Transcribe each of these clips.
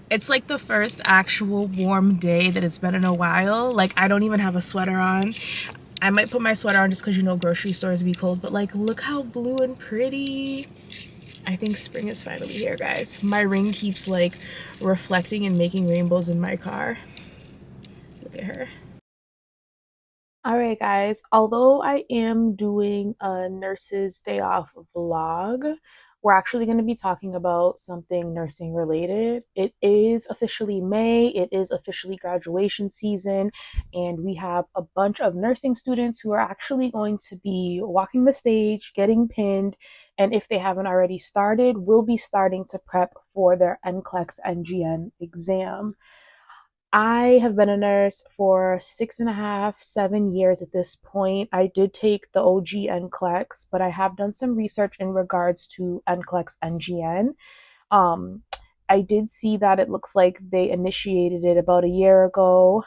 It's like the first actual warm day that it's been in a while. Like, I don't even have a sweater on. I might put my sweater on just because you know grocery stores be cold, but like, look how blue and pretty. I think spring is finally here, guys. My ring keeps like reflecting and making rainbows in my car. Look at her. All right, guys. Although I am doing a nurse's day off vlog, we're actually going to be talking about something nursing related. It is officially May, it is officially graduation season, and we have a bunch of nursing students who are actually going to be walking the stage, getting pinned, and if they haven't already started, will be starting to prep for their Nclex NGN exam. I have been a nurse for 6.5, 7 years at this point. I did take the OG Nclex, but I have done some research in regards to Nclex NGN. Um, I did see that it looks like they initiated it about a year ago,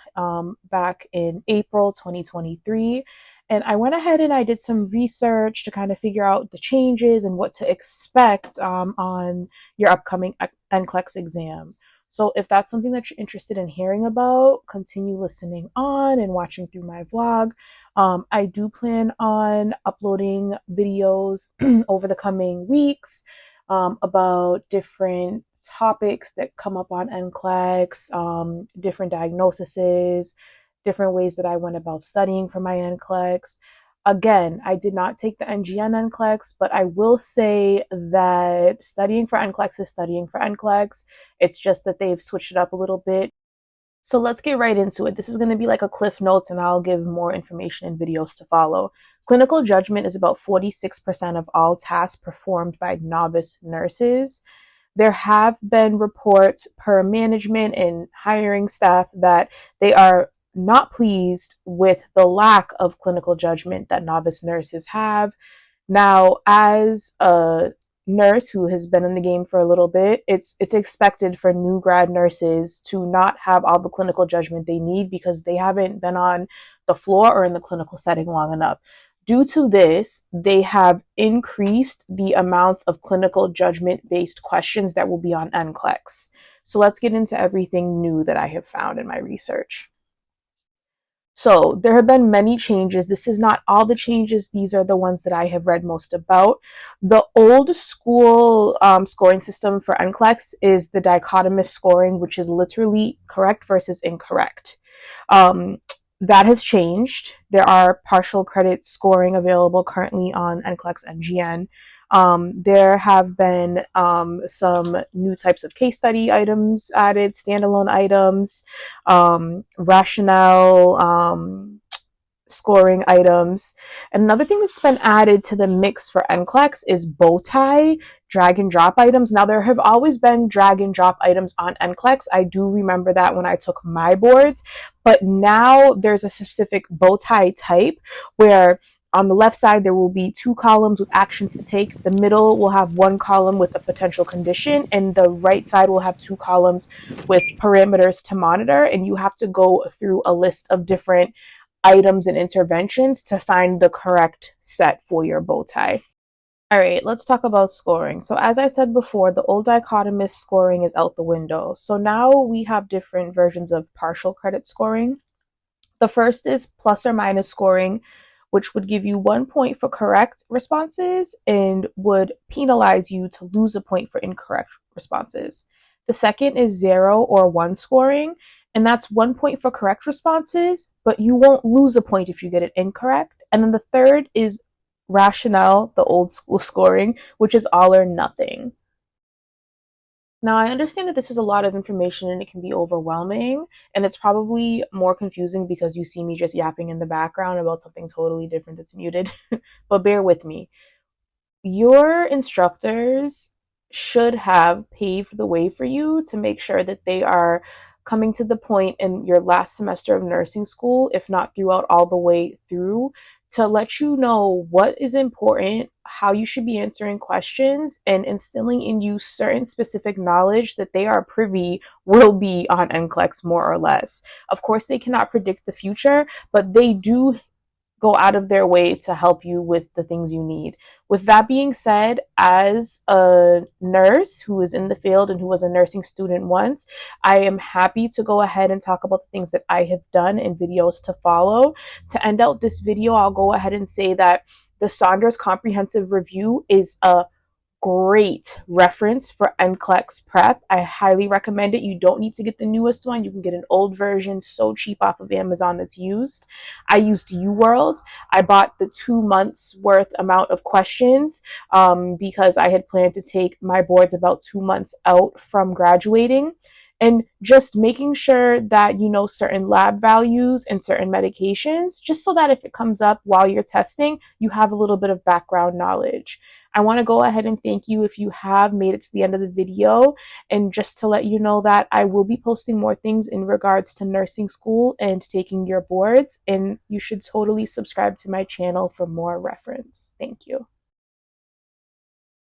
back in April 2023. And I went ahead and I did some research to kind of figure out the changes and what to expect on your upcoming NCLEX exam. So if that's something that you're interested in hearing about, continue listening on and watching through my vlog. I do plan on uploading videos over the coming weeks about different topics that come up on NCLEX, different diagnoses, different ways that I went about studying for my NCLEX. Again, I did not take the NGN NCLEX, but I will say that studying for NCLEX is studying for NCLEX. It's just that they've switched it up a little bit. So let's get right into it. This is going to be like a cliff notes, and I'll give more information in videos to follow. Clinical judgment is about 46% of all tasks performed by novice nurses. There have been reports per management and hiring staff that they are not pleased with the lack of clinical judgment that novice nurses have. Now, as a nurse who has been in the game for a little bit, it's expected for new grad nurses to not have all the clinical judgment they need because they haven't been on the floor or in the clinical setting long enough. Due to this, they have increased the amount of clinical judgment based questions that will be on NCLEX. So let's get into everything new that I have found in my research. So there have been many changes. This is not all the changes. These are the ones that I have read most about. The old school scoring system for NCLEX is the dichotomous scoring, which is literally correct versus incorrect. That has changed. There are partial credit scoring available currently on NCLEX NGN. There have been some new types of case study items added, standalone items, rationale, scoring items. And another thing that's been added to the mix for NCLEX is bow tie, drag and drop items. Now, there have always been drag and drop items on NCLEX. I do remember that when I took my boards, but now there's a specific bow tie type where on the left side, there will be 2 columns with actions to take. The middle will have 1 column with a potential condition, and the right side will have 2 columns with parameters to monitor. And you have to go through a list of different items and interventions to find the correct set for your bow tie. All right, let's talk about scoring. So as I said before, the old dichotomous scoring is out the window. So now we have different versions of partial credit scoring. The first is plus or minus scoring, which would give you 1 point for correct responses and would penalize you to lose a point for incorrect responses. The second is 0 or 1 scoring, and that's 1 point for correct responses, but you won't lose a point if you get it incorrect. And then the third is rationale, the old school scoring, which is all or nothing. Now, I understand that this is a lot of information and it can be overwhelming, and it's probably more confusing because you see me just yapping in the background about something totally different that's muted, but bear with me. Your instructors should have paved the way for you to make sure that they are coming to the point in your last semester of nursing school, if not throughout all the way through, to let you know what is important, how you should be answering questions, and instilling in you certain specific knowledge that they are privy will be on NCLEX more or less. Of course, they cannot predict the future, but they do go out of their way to help you with the things you need. With that being said, as a nurse who is in the field and who was a nursing student once, I am happy to go ahead and talk about the things that I have done in videos to follow. To end out this video, I'll go ahead and say that the Saunders Comprehensive Review is a great reference for Nclex prep. I highly recommend it. You don't need to get the newest one. You can get an old version so cheap off of Amazon that's used. I used UWorld. I bought the 2 months worth amount of questions because I had planned to take my boards about 2 months out from graduating. And just making sure that you know certain lab values and certain medications, just so that if it comes up while you're testing, you have a little bit of background knowledge. I want to go ahead and thank you if you have made it to the end of the video, and just to let you know that I will be posting more things in regards to nursing school and taking your boards, and you should totally subscribe to my channel for more reference. Thank you.